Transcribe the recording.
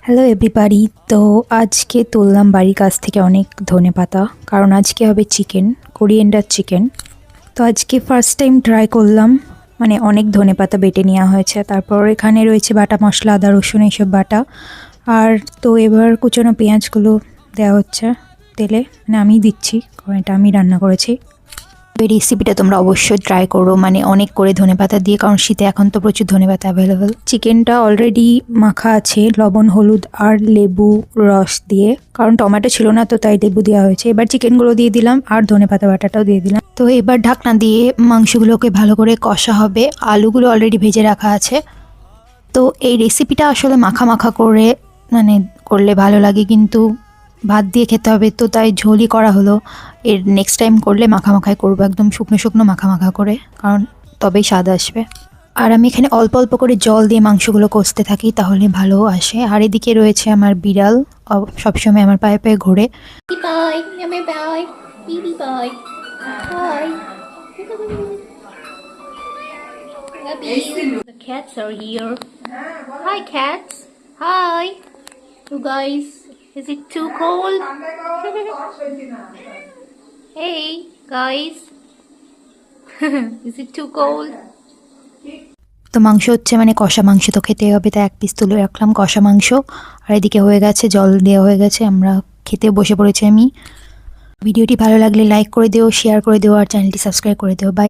Hello everybody. তো আজকে তুললাম বাড়ির কাছ থেকে অনেক ধনেপাতা, কারণ আজকে হবে চিকেন, কোরিয়েন্ডার চিকেন। তো আজকে ফার্স্ট টাইম ট্রাই করলাম, মানে অনেক ধনেপাতা বেটে নেওয়া হয়েছে। তারপর এখানে রয়েছে বাটা মশলা, আদা রসুন এইসব বাটা। আর তো এবার কুচনো পেঁয়াজগুলো দেওয়া হচ্ছে তেলে, মানে আমি দিচ্ছি কারণ এটা আমি রান্না করেছি। এই রেসিপিটা তোমরা অবশ্যই ট্রাই করো, মানে অনেক করে ধনেপাতা দিয়ে, কারণ শীতে এখন তো প্রচুর ধনেপাতা অ্যাভেলেবেল। চিকেনটা অলরেডি মাখা আছে লবণ, হলুদ আর লেবু রস দিয়ে, কারণ টমেটো ছিল না তো তাই লেবু দেওয়া হয়েছে। এবার চিকেনগুলো দিয়ে দিলাম আর ধনেপাতা বাটাটাও দিয়ে দিলাম। তো এবার ঢাকনা দিয়ে মাংসগুলোকে ভালো করে কষা হবে। আলুগুলো অলরেডি ভেজে রাখা আছে। তো এই রেসিপিটা আসলে মাখা মাখা করে মানে করলে ভালো লাগে, কিন্তু ভাত দিয়ে খেতে হবে তো তাই ঝোলই করা হলো। এর নেক্সট টাইম করলে মাখা মাখাই করবো, একদম শুকনো শুকনো মাখা মাখা করে, কারণ তবেই স্বাদ আসবে। আর আমি এখানে অল্প অল্প করে জল দিয়ে মাংসগুলো কষতে থাকি, তাহলে ভালো আসে। আর এদিকে রয়েছে আমার বিড়াল, সবসময় আমার পায়ে পায়ে ঘোরে। Boy, yummy boy, baby boy. Hi. The cats are here. Hi, cats. Hi. You guys, is it too cold? Hey, guys. Is it too cold? তো মাংস হচ্ছে, মানে কষা মাংস তো খেতে হবে, তাই এক পিস তুলে রাখলাম কষা মাংস। আর এদিকে হয়ে গেছে, জল দেওয়া হয়ে গেছে, আমরা খেতে বসে পড়েছি। আমি ভিডিওটি ভালো লাগলে লাইক করে দিও, শেয়ার করে দিও আর চ্যানেলটি সাবস্ক্রাইব করে দিও। বাই।